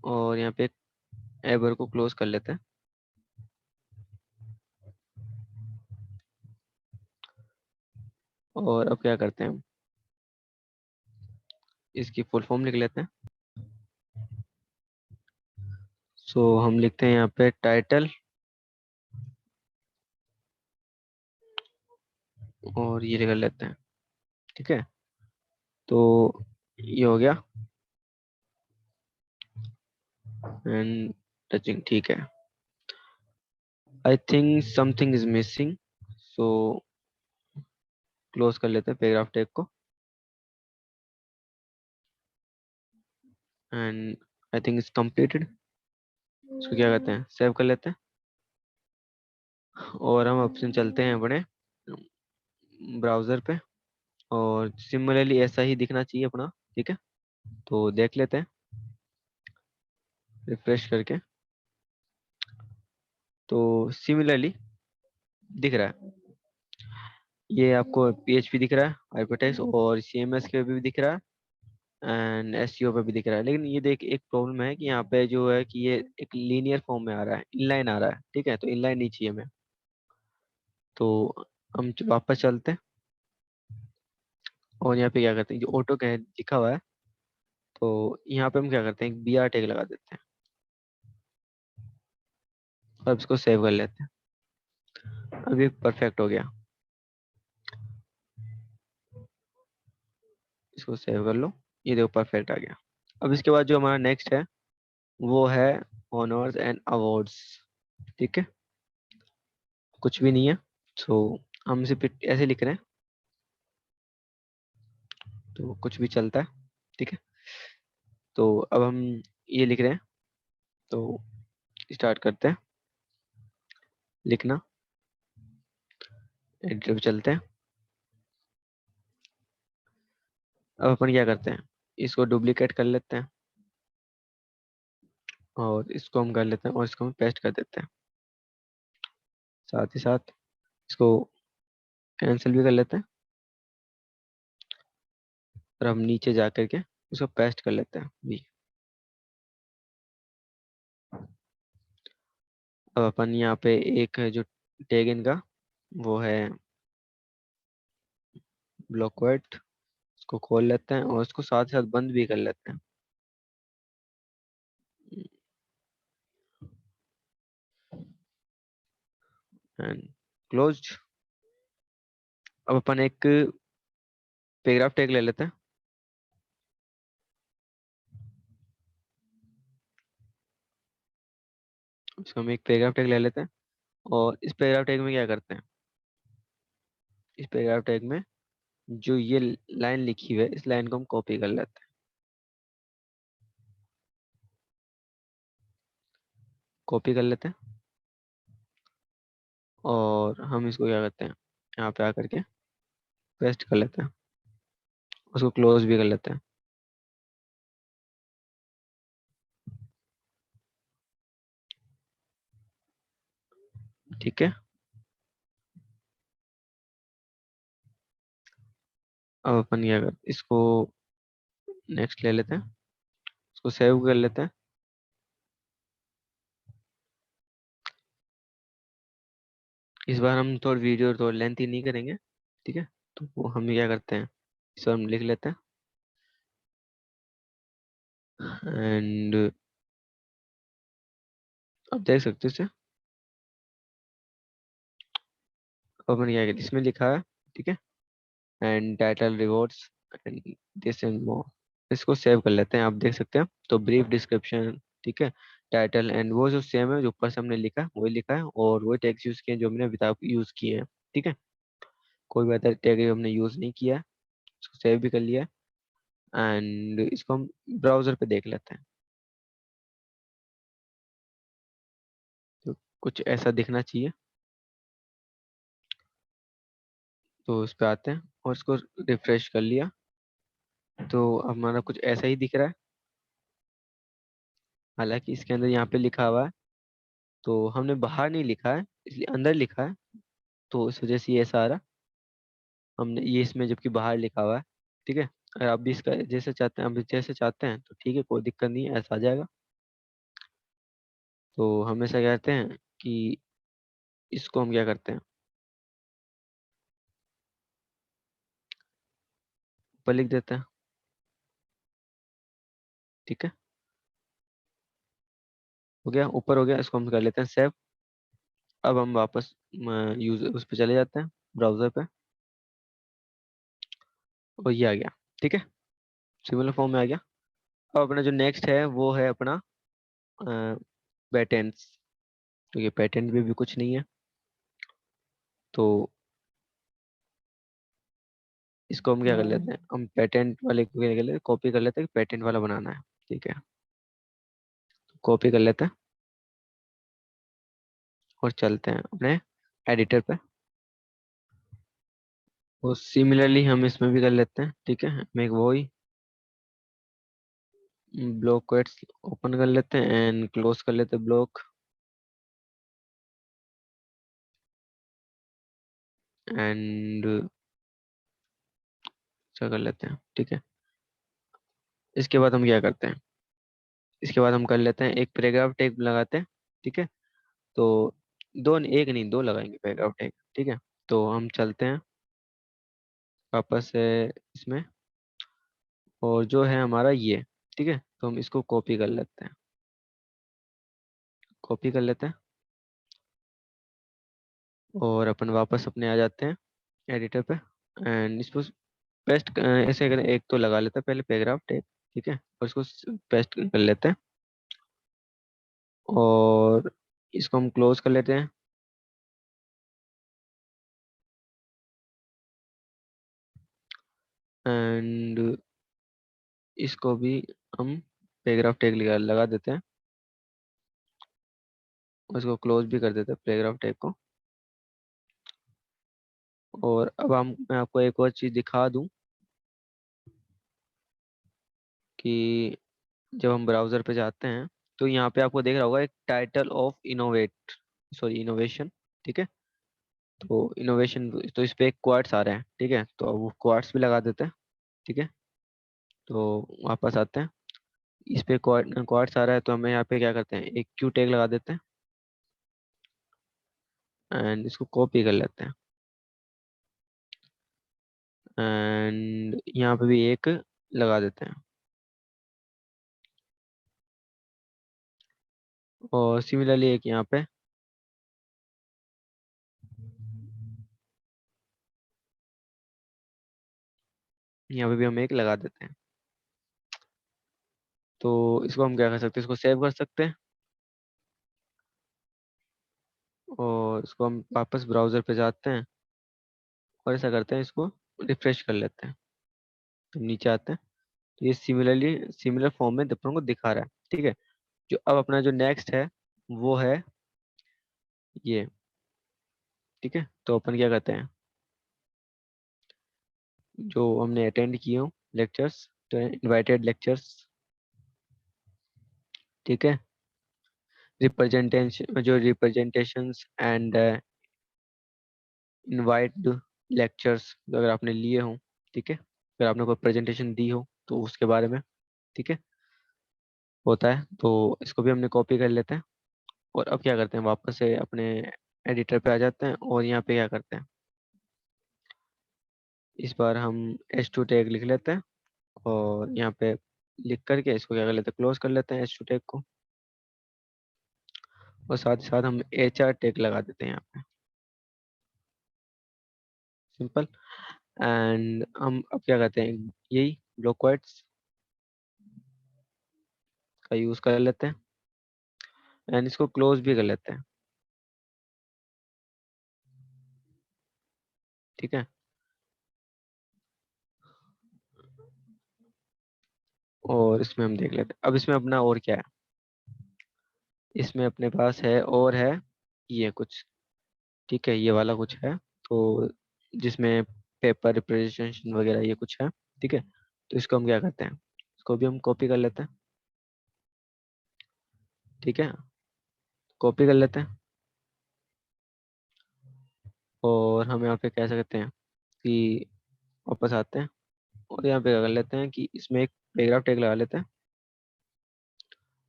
[SPEAKER 1] और यहाँ पे एबर को क्लोज कर लेते हैं। और अब क्या करते हैं, हम इसकी फुल फॉर्म लिख लेते हैं। सो हम लिखते हैं यहाँ पे टाइटल, और ये लिख लेते हैं। ठीक है, तो ये हो गया। एंड टचिंग, ठीक है। I think something is missing, so close कर लेते हैं पैराग्राफ टैग को। And I think it's completed. इसको क्या कहते हैं, सेव कर लेते हैं। और हम ऑप्शन चलते हैं अपने ब्राउजर पे, और सिमिलरली ऐसा ही दिखना चाहिए अपना। ठीक है, तो देख लेते हैं रिफ्रेश करके। तो सिमिलरली दिख रहा है, ये आपको PHP दिख रहा है, हाइपरटेक्स्ट, और CMS के भी दिख रहा है, एंड SEO पे भी दिख रहा है। लेकिन ये देख, एक प्रॉब्लम है कि यहाँ पे जो है कि ये एक लीनियर फॉर्म में आ रहा है, इनलाइन आ रहा है। ठीक है, तो इनलाइन नहीं चाहिए हमें। तो हम वापस चलते हैं, और यहाँ पे क्या करते हैं, जो ऑटो का लिखा हुआ है, तो यहाँ पे हम क्या करते हैं, एक BR टैग लगा देते हैं, और इसको सेव कर लेते हैं। अब ये परफेक्ट हो गया, इसको सेव कर लो। ये देखो परफेक्ट आ गया। अब इसके बाद जो हमारा नेक्स्ट है वो है ऑनर्स एंड अवार्ड्स। ठीक है, कुछ भी नहीं है, सो हम सिर्फ ऐसे लिख रहे हैं, तो कुछ भी चलता है। ठीक है, तो अब हम ये लिख रहे हैं, तो स्टार्ट करते हैं लिखना। एडिटर पे चलते हैं। अब अपन क्या करते हैं, इसको डुप्लीकेट कर लेते हैं, और इसको हम कर लेते हैं, और इसको हम पेस्ट कर देते हैं। साथ ही साथ इसको कैंसिल भी कर लेते हैं, और हम नीचे जा करके इसको पेस्ट कर लेते हैं भी। अब अपन यहाँ पे एक है जो टैग इनका, वो है ब्लॉकवर्ट। इसको खोल लेते हैं, और इसको साथ ही साथ बंद भी कर लेते हैं। And closed. अब अपन एक पैराग्राफ टैग ले लेते हैं। इसको हम एक पैराग्राफ टैग ले लेते हैं, और इस पैराग्राफ टैग में क्या करते हैं, इस पैराग्राफ टैग में जो ये लाइन लिखी हुई है, इस लाइन को हम कॉपी कर लेते हैं। कॉपी कर लेते हैं, और हम इसको क्या करते हैं, यहाँ पे आकर के पेस्ट कर लेते हैं, उसको क्लोज भी कर लेते हैं। ठीक है, अब अपन क्या करते, इसको नेक्स्ट ले लेते हैं, इसको सेव कर लेते हैं। इस बार हम थोड़ी वीडियो थोड़ी लेंथी नहीं करेंगे। ठीक है, तो वो हम क्या करते हैं, इसको हम लिख लेते हैं। एंड आप देख सकते हो इसे, अब अपन क्या करते हैं, इसमें लिखा है। ठीक है, and title rewards and this and more. इसको सेव कर लेते हैं, आप देख सकते हैं। तो ब्रीफ डिस्क्रिप्शन, ठीक है, टाइटल, एंड वो जो सेम है, जो ऊपर से हमने लिखा है वही लिखा है, और वही टैग्स यूज किए हैं जो हमने अभी तक यूज किए हैं। ठीक है, कोई भी अदर टैग हमने यूज नहीं किया है। इसको सेव भी कर लिया है, एंड इसको हम ब्राउजर पे देख लेते हैं। तो कुछ ऐसा दिखना चाहिए। तो इस पे आते हैं, और इसको रिफ्रेश कर लिया, तो हमारा कुछ ऐसा ही दिख रहा है। हालांकि इसके अंदर यहाँ पे लिखा हुआ है, तो हमने बाहर नहीं लिखा है, इसलिए अंदर लिखा है, तो इस वजह से ये ऐसा आ रहा। हमने ये इसमें जबकि बाहर लिखा हुआ है। ठीक है, अगर आप भी इसका जैसे चाहते हैं, आप जैसे चाहते हैं तो ठीक है, कोई दिक्कत नहीं है, ऐसा आ जाएगा। तो हमेशा कहते हैं कि इसको हम क्या करते हैं, ऊपर लिख देते हैं। ठीक है, हो गया, ऊपर हो गया, इसको हम कर लेते हैं सेव। अब हम वापस यूज उस पर चले जाते हैं, ब्राउजर पे, और ये आ गया। ठीक है, सिमिलर फॉर्म में आ गया। अब अपना जो नेक्स्ट है वो है अपना पेटेंट्स। तो ये पेटेंट भी कुछ नहीं है, तो इसको हम क्या कर लेते हैं, हम पेटेंट वाले को क्या कर लेते हैं, कॉपी कर लेते हैं, पेटेंट वाला बनाना है। ठीक है, कॉपी कर लेते हैं और चलते हैं अपने एडिटर पे, और सिमिलरली हम इसमें भी कर लेते हैं। ठीक है, हम एक वही ब्लॉक कोट्स ओपन कर लेते हैं एंड क्लोज कर लेते हैं ब्लॉक, एंड क्या कर लेते हैं। ठीक है, इसके बाद हम क्या करते हैं, इसके बाद हम कर लेते हैं एक पैराग्राफ टैग लगाते हैं। ठीक है, तो दो, एक नहीं दो लगाएंगे पैराग्राफ टैग। ठीक है, तो हम चलते हैं वापस से इसमें, और जो है हमारा ये, ठीक है, तो हम इसको कॉपी कर लेते हैं, कॉपी कर लेते हैं, और अपन वापस अपने आ जाते हैं एडिटर पे, एंड इसको पेस्ट ऐसे करें, एक तो लगा लेते हैं पहले पैराग्राफ टैग। ठीक है, और इसको पेस्ट कर लेते हैं, और इसको हम क्लोज कर लेते हैं, एंड इसको भी हम पैराग्राफ टैग लगा देते हैं, और इसको क्लोज भी कर देते हैं पैराग्राफ टैग को। और अब हम मैं आपको एक और चीज़ दिखा दूं कि जब हम ब्राउज़र पे जाते हैं, तो यहाँ पे आपको देख रहा होगा एक title of innovate, sorry innovation. ठीक है, तो इनोवेशन, तो इस पे एक क्वार्ट्स आ रहे हैं। ठीक है, तो अब वो क्वार्ट्स भी लगा देते हैं। ठीक है, तो वापस आते हैं, इस पे क्वार्ट्स आ रहा है, तो हमें यहाँ पे क्या करते हैं, एक क्यू टैग लगा देते हैं, एंड इसको कॉपी कर लेते हैं, एंड यहाँ पे भी एक लगा देते हैं, और सिमिलरली एक यहाँ पे, यहाँ पे भी हम एक लगा देते हैं। तो इसको हम क्या कर सकते हैं, इसको सेव कर सकते हैं, और इसको हम वापस ब्राउजर पे जाते हैं, और ऐसा करते हैं, इसको रिफ्रेश कर लेते हैं, तो नीचे आते हैं, तो ये सिमिलरली सिमिलर फॉर्म में अपन को दिखा रहा है। ठीक है, जो अब अपना जो नेक्स्ट है वो है ये। ठीक है, तो अपन क्या करते हैं, जो हमने अटेंड किए हो लेक्चर्स, तो इनवाइटेड लेक्चर्स। ठीक है, रिप्रेजेंटेशन, जो रिप्रेजेंटेशंस एंड इनवाइट लेक्चर्स अगर आपने लिए हो, ठीक है, अगर आपने कोई प्रेजेंटेशन दी हो तो उसके बारे में, ठीक है, होता है। तो इसको भी हमने कॉपी कर लेते हैं, और अब क्या करते हैं, वापस से अपने एडिटर पे आ जाते हैं, और यहाँ पे क्या करते हैं, इस बार हम H2 टैग लिख लेते हैं, और यहाँ पे लिख करके इसको क्या कर लेते हैं, क्लोज कर लेते हैं H2 टैग को, और साथ ही साथ हम HR टैग लगा देते हैं यहाँ पे, सिंपल। एंड हम अब क्या करते हैं, यही ब्लॉक क्वाड्स का यूज कर लेते हैं, एंड इसको क्लोज भी कर लेते हैं। ठीक है, और इसमें हम देख लेते हैं, अब इसमें अपना और क्या है, इसमें अपने पास है और है ये कुछ। ठीक है, ये वाला कुछ है, तो जिसमें पेपर रिप्रेजेंटेशन वगैरह ये कुछ है। ठीक है, तो इसको हम क्या करते हैं, इसको भी हम कॉपी कर लेते हैं। ठीक है, कॉपी कर लेते हैं, और हम यहाँ पे कह सकते हैं कि वापस आते हैं, और यहाँ पे कर लेते हैं कि इसमें एक पैराग्राफ टैग लगा लेते हैं,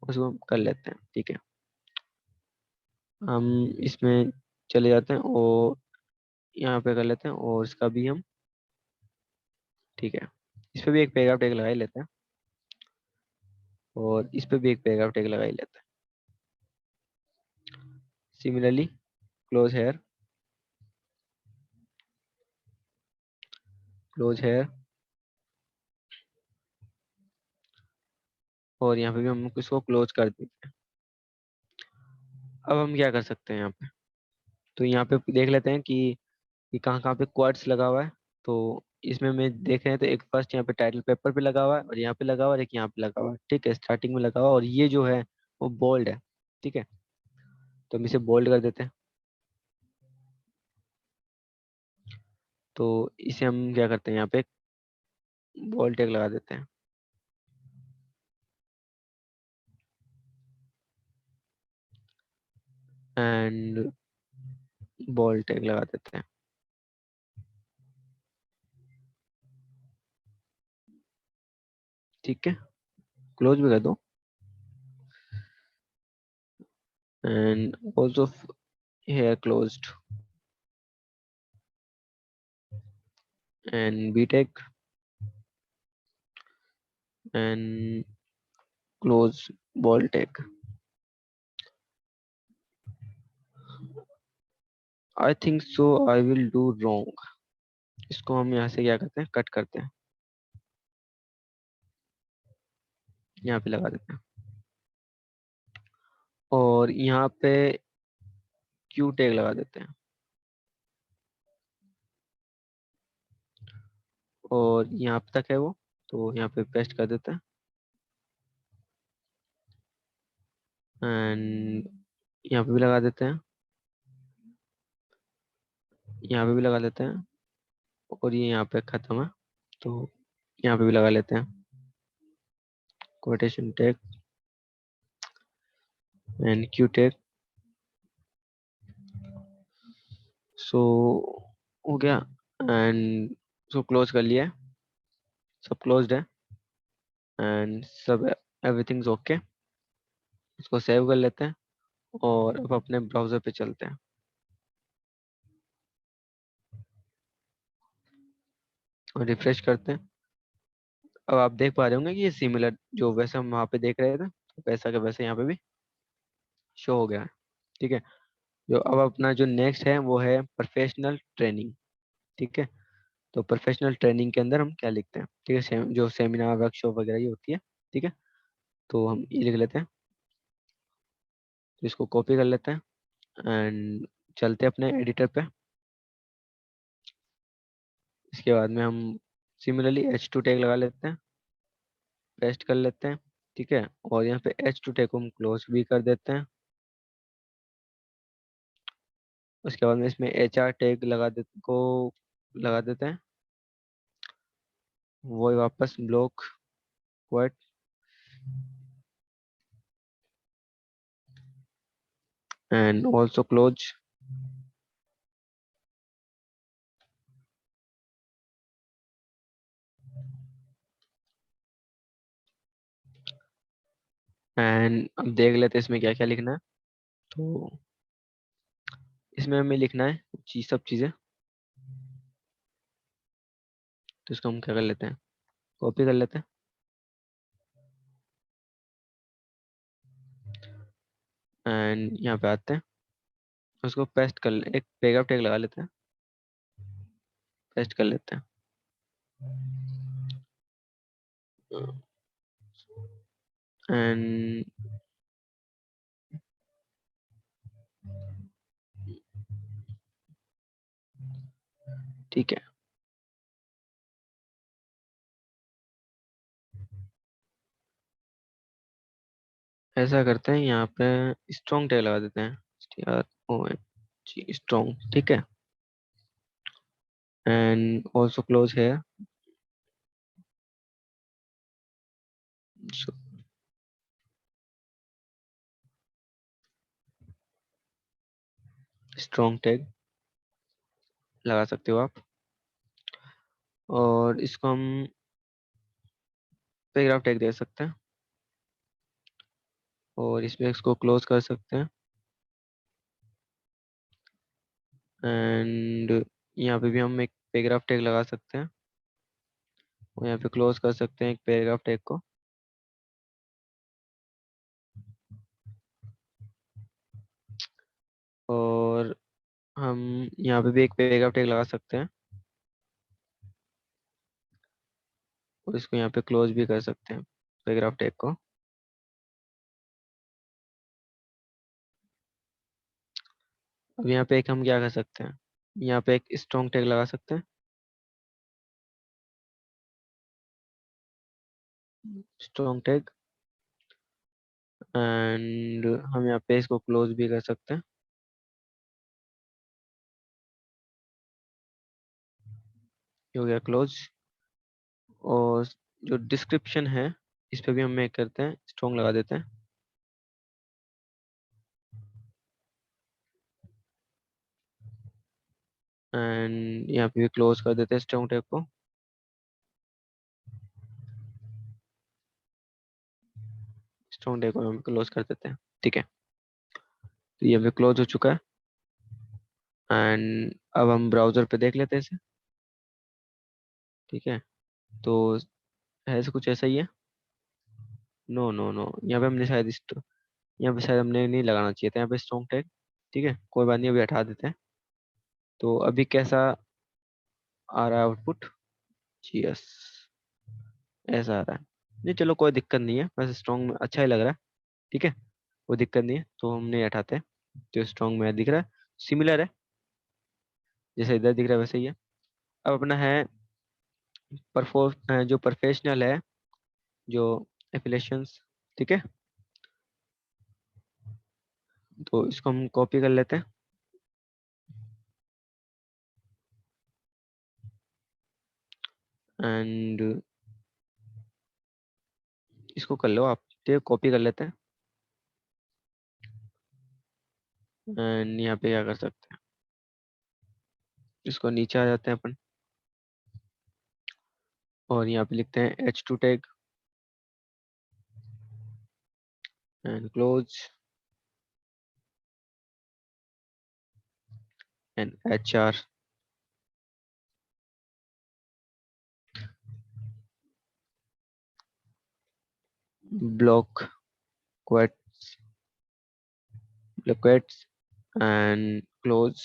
[SPEAKER 1] उसको कर लेते हैं। ठीक है, हम इसमें चले जाते हैं, और यहाँ पे कर लेते हैं, और इसका भी हम, ठीक है, इस पे भी एक पैराग्राफ टैग लगा ही लेते हैं, और इस पे भी एक पैराग्राफ टैग लगा ही लेते हैं। Similarly close here, close here, और यहाँ पे भी हम इसको क्लोज कर देते हैं। अब हम क्या कर सकते हैं यहाँ पे, तो यहाँ पे देख लेते हैं कि ये कहाँ कहाँ पे क्वाड्स लगा हुआ है। तो इसमें मैं देख रहे हैं तो एक फर्स्ट यहाँ पे टाइटल पेपर पे लगा हुआ है, और यहाँ पे लगा हुआ है, और एक यहाँ पे लगा हुआ है, ठीक है, स्टार्टिंग में लगा हुआ है, और ये जो है वो बोल्ड है, ठीक है। तो हम इसे बोल्ड कर देते हैं। तो इसे हम क्या करते हैं, यहाँ पे बोल्ड टैग लगा देते हैं, एंड बोल्ड टैग लगा देते हैं, ठीक है। क्लोज भी कर दो, and also here closed, and B tag, and close bold tag. I think so I will do wrong. इसको हम यहाँ से क्या करते हैं, कट करते हैं, यहाँ पे लगा देते हैं, और यहाँ पे क्यू टैग लगा देते हैं, और यहाँ पे तक है वो, तो यहाँ पे पेस्ट कर देते हैं, एंड यहाँ पे भी लगा देते हैं, यहाँ पे भी लगा लेते हैं, और ये यहाँ पे खत्म है, तो यहाँ पे भी लगा लेते हैं quotation tag and Q tag. So हो गया, एंड सो क्लोज कर लिया है, सब क्लोज्ड है, एंड सब एवरीथिंग ओके। इसको सेव कर लेते हैं, और अब अपने ब्राउजर पे चलते हैं और रिफ्रेश करते हैं। अब आप देख पा रहे होंगे कि ये सिमिलर जो वैसे हम वहाँ पे देख रहे थे, तो वैसा का वैसे यहाँ पे भी शो हो गया है, ठीक है। जो अब अपना जो नेक्स्ट है वो है प्रोफेशनल ट्रेनिंग, ठीक है। तो प्रोफेशनल ट्रेनिंग के अंदर हम क्या लिखते हैं, ठीक है, जो सेमिनार वर्कशॉप वगैरह ये होती है, ठीक है। तो हम ये लिख लेते हैं, तो इसको कॉपी कर लेते हैं, एंड चलते हैं अपने एडिटर पे। इसके बाद में हम सिमिलरली H2 टैग लगा लेते हैं, पेस्ट कर लेते हैं, ठीक है। और यहाँ पे H2 टैग को हम क्लोज भी कर देते हैं। उसके बाद में इसमें HR टैग लगा देते हैं, वो ही वापस block quad, and also close, and अब देख लेते हैं इसमें क्या क्या लिखना है। तो इसमें हमें लिखना है सब चीज़ें। तो इसको हम क्या कर लेते हैं, कॉपी कर लेते हैं, एंड यहाँ पे आते हैं, उसको पेस्ट एक पैराग्राफ टैग लगा लेते हैं, पेस्ट कर लेते हैं, एंड ठीक है, ऐसा करते हैं, यहाँ पे स्ट्रॉन्ग टैग लगा देते हैं, STRONG स्ट्रॉन्ग, ठीक है, एंड ऑल्सो क्लोज है, स्ट्रॉन्ग टैग लगा सकते हो आप। और इसको हम पैराग्राफ टैग दे सकते हैं, और इसमें इसको क्लोज कर सकते हैं, एंड यहाँ पे भी हम एक पैराग्राफ टैग लगा सकते हैं, और यहाँ पे क्लोज कर सकते हैं एक पैराग्राफ टैग को, और हम यहाँ पे भी एक पैराग्राफ टैग लगा सकते हैं और इसको यहाँ पे क्लोज भी कर सकते हैं पैराग्राफ टैग को। अब यहाँ पे एक हम क्या कर सकते हैं, यहाँ पे एक स्ट्रॉन्ग टैग लगा सकते हैं, स्ट्रॉन्ग टैग, एंड हम यहाँ पे इसको क्लोज भी कर सकते हैं। ये हो गया क्लोज। और जो डिस्क्रिप्शन है इस पे भी हम एक करते हैं, स्ट्रॉन्ग लगा देते हैं, एंड यहाँ पे भी क्लोज कर देते हैं स्ट्रॉन्ग टैग को। स्ट्रॉन्ग टैग को हम क्लोज कर देते हैं, ठीक है। तो ये भी क्लोज हो चुका है। एंड अब हम ब्राउजर पे देख लेते हैं इसे, ठीक है। तो है ऐसे कुछ ऐसा ही है। नो नो नो, यहाँ पे हमने शायद यहाँ पे शायद हमने नहीं लगाना चाहिए था यहाँ पे स्ट्रॉन्ग टैग, ठीक है, कोई बात नहीं, अभी हटा देते हैं। तो अभी कैसा आ रहा है आउटपुट? यस, ऐसा आ रहा है। नहीं चलो कोई दिक्कत नहीं है, वैसे स्ट्रॉन्ग में अच्छा ही लग रहा है, ठीक है, कोई दिक्कत नहीं है, तो हम नहीं हटाते। तो स्ट्रॉन्ग में दिख रहा है, सिमिलर है, जैसे इधर दिख रहा है वैसे ही है। अब अपना है जो प्रोफेशनल है, जो एफिलेशंस, ठीक है। तो इसको हम कॉपी कर लेते हैं, एंड इसको कर लो आप, ठीक है, कॉपी कर लेते हैं। एंड यहाँ पे क्या कर सकते हैं, इसको नीचे आ जाते हैं अपन, और यहाँ पे लिखते हैं H2 tag and close and HR block quotes, quotes and close,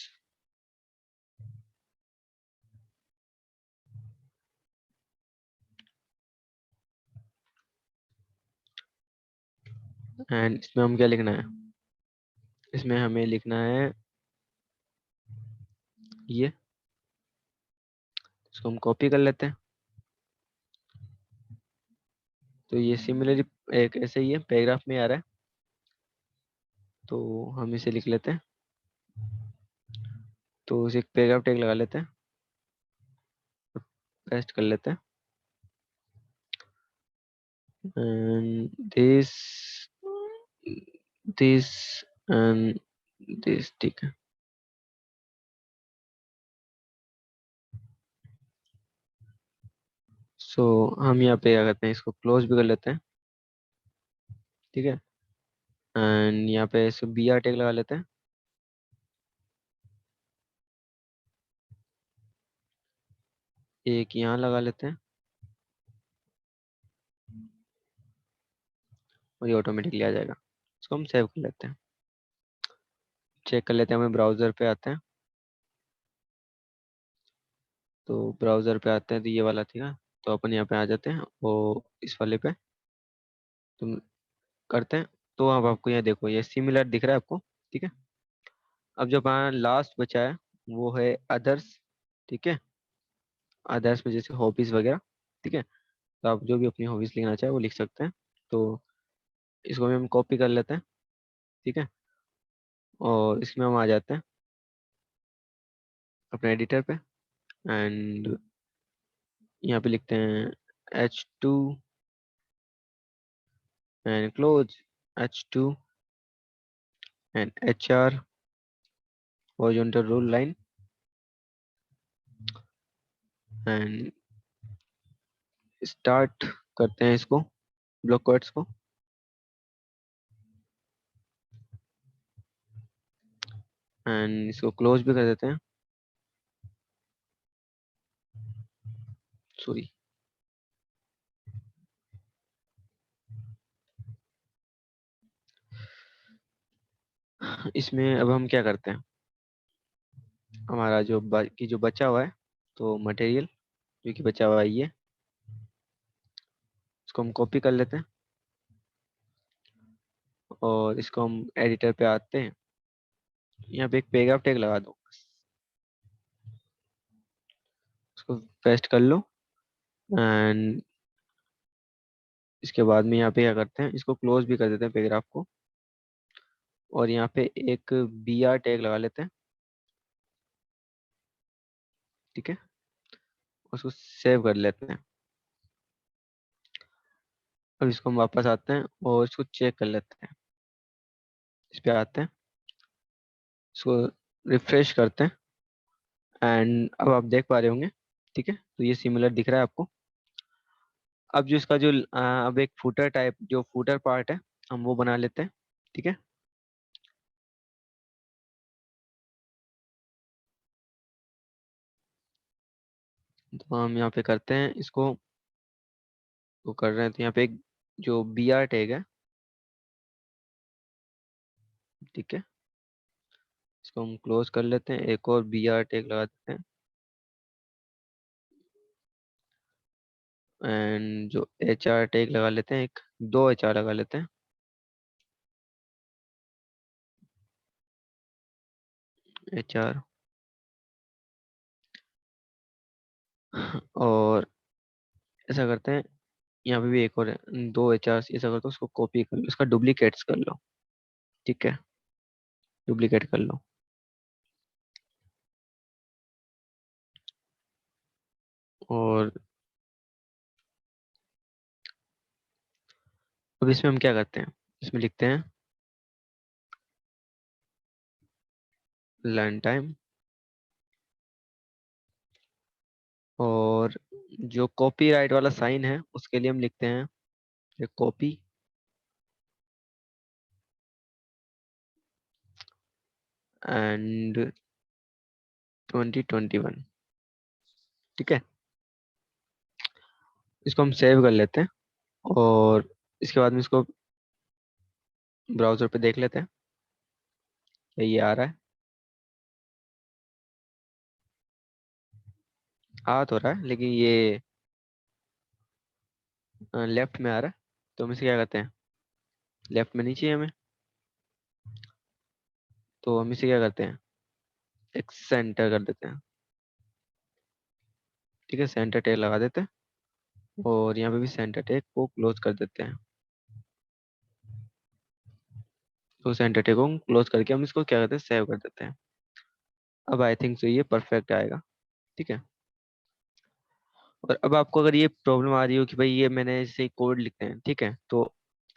[SPEAKER 1] and इसमें हम क्या लिखना है, इसमें हमें लिखना है ये, इसको हम कॉपी कर लेते हैं। तो ये सिमिलरली एक ऐसे ही है, पैराग्राफ में आ रहा है, तो हम इसे लिख लेते हैं। तो इसे एक पैराग्राफ टैग लगा लेते हैं, पेस्ट कर लेते हैं, एंड दिस एंड दिस, ठीक है। सो हम यहाँ पे क्या करते हैं, इसको क्लोज भी कर लेते हैं, ठीक है। एंड यहाँ पे इसको BR टैग लगा लेते हैं, एक यहाँ लगा लेते हैं, और ये ऑटोमेटिकली आ जाएगा। इसको हम सेव कर लेते हैं, चेक कर लेते हैं, हमें ब्राउज़र पे आते हैं। तो ब्राउज़र पे आते हैं तो ये वाला थी ना, तो अपन यहाँ पे आ जाते हैं वो इस वाले पे तुम करते हैं। तो अब आपको यहाँ देखो ये सिमिलर दिख रहा है आपको, ठीक है। अब जो हमारा लास्ट बचा है वो है अदर्स, ठीक है। अदर्स में जैसे हॉबीज वगैरह, ठीक है। तो आप जो भी अपनी हॉबीज लिखना चाहे वो लिख सकते हैं। तो इसको भी हम कॉपी कर लेते हैं, ठीक है, और इसमें हम आ जाते हैं अपने एडिटर पे, एंड यहाँ पे लिखते हैं H2 and close, H2 and HR horizontal rule line, and start करते हैं इसको, ब्लॉक कोट्स को, एंड इसको क्लोज भी कर देते हैं, सॉरी। इसमें अब हम क्या करते हैं, हमारा जो बाकी जो बचा हुआ है, तो मटेरियल जो कि बचा हुआ है ये, इसको हम कॉपी कर लेते हैं और इसको हम एडिटर पे आते हैं। यहाँ पे एक पैराग्राफ टैग लगा दो, इसको पेस्ट कर लो। एंड इसके बाद में यहाँ पे क्या करते हैं, इसको क्लोज भी कर देते हैं पैराग्राफ को, और यहाँ पे एक बी आर टैग लगा लेते हैं। ठीक है, उसको सेव कर लेते हैं। अब इसको हम वापस आते हैं और इसको चेक कर लेते हैं। इस पे आते हैं, इसको रिफ्रेश करते हैं, एंड अब आप देख पा रहे होंगे। ठीक है, तो ये सिमिलर दिख रहा है आपको। अब जो इसका जो अब एक फुटर टाइप, जो फुटर पार्ट है, हम वो बना लेते हैं। ठीक है, तो हम यहाँ पे करते हैं इसको, वो कर रहे हैं, तो यहाँ पे एक जो बी आर टैग है, ठीक है, इसको हम क्लोज कर लेते हैं, एक और बी आर टैग लगा देते हैं, एंड जो एच आर टैग लगा लेते हैं, एक दो एच आर लगा लेते हैं, एच आर। और ऐसा करते हैं, यहाँ पे भी एक और है, दो एच आर, ऐसा करते हो उसको कॉपी कर लो, इसका डुप्लीकेट्स कर लो। ठीक है, डुप्लीकेट कर लो। और अब इसमें हम क्या करते हैं, इसमें लिखते हैं लर्न टाइम, और जो कॉपीराइट वाला साइन है उसके लिए हम लिखते हैं कॉपी एंड 2021। ठीक है, इसको हम सेव कर लेते हैं, और इसके बाद में इसको ब्राउजर पे देख लेते हैं, क्या ये आ रहा है। आ तो रहा है, लेकिन ये लेफ्ट में आ रहा है, तो हम इसे क्या करते हैं, लेफ्ट में नहीं चाहिए हमें, तो हम इसे क्या करते हैं, एक सेंटर कर देते हैं। ठीक है, सेंटर टैग लगा देते हैं, और यहाँ पे भी सेंटर टैग को क्लोज कर देते हैं। तो सेंटर टैग को क्लोज करके हम इसको क्या करते हैं, सेव कर देते हैं। अब आई थिंक तो ये परफेक्ट आएगा। ठीक है, और अब आपको अगर ये प्रॉब्लम आ रही हो कि भाई ये मैंने ऐसे कोड लिखते हैं, ठीक है, तो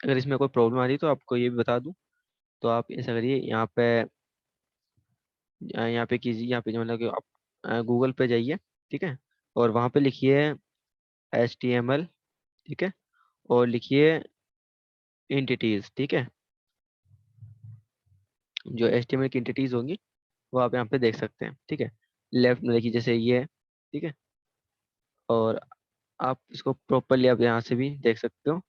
[SPEAKER 1] अगर इसमें कोई प्रॉब्लम आ रही है तो आपको ये भी बता दूं, तो आप ऐसा करिए, यहाँ पे यहाँ पे कीजिए, यहाँ पे जो मतलब कि आप गूगल पे जाइए। ठीक है, और वहाँ पे लिखिए HTML। ठीक है, और लिखिए एंटिटीज। ठीक है, जो HTML की एंटिटीज होंगी वो आप यहाँ पे देख सकते हैं। ठीक है, लेफ्ट में देखिए जैसे ये है। ठीक है, और आप इसको प्रॉपरली आप यहाँ से भी देख सकते हो।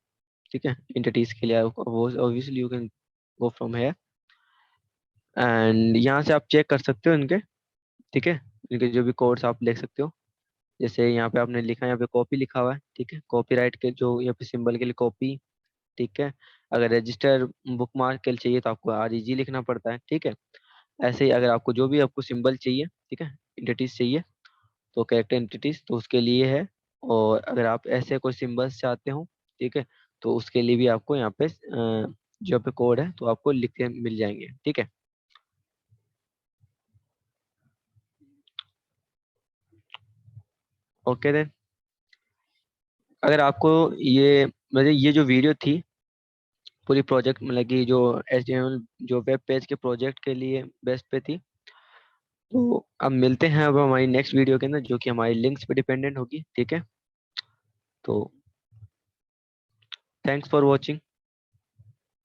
[SPEAKER 1] ठीक है, एंटिटीज के लिए वो obviously you can go from है, एंड यहाँ से आप चेक कर सकते हो इनके। ठीक है, इनके जो भी कोड्स आप लिख सकते हो, जैसे यहाँ पे आपने लिखा है, यहाँ पे कॉपी लिखा हुआ है। ठीक है, कॉपीराइट के जो यहाँ पे सिंबल के लिए कॉपी। ठीक है, अगर रजिस्टर बुकमार्क के लिए चाहिए तो आपको REG लिखना पड़ता है। ठीक है, ऐसे ही अगर आपको जो भी आपको सिंबल चाहिए, ठीक है, एंटिटीज चाहिए, तो कैरेक्टर एंटिटीज तो उसके लिए है। और अगर आप ऐसे कोई सिंबल्स चाहते हो, ठीक है, तो उसके लिए भी आपको यहाँ पे जो पे कोड है तो आपको लिख के मिल जाएंगे। ठीक है, ओके देन। अगर आपको ये मतलब ये जो वीडियो थी पूरी प्रोजेक्ट मतलब कि जो HTML जो वेब पेज के प्रोजेक्ट के लिए बेस्ट पे थी, तो अब मिलते हैं अब हमारी नेक्स्ट वीडियो के अंदर, जो कि हमारी लिंक्स पे डिपेंडेंट होगी। ठीक है, तो थैंक्स फॉर वॉचिंग।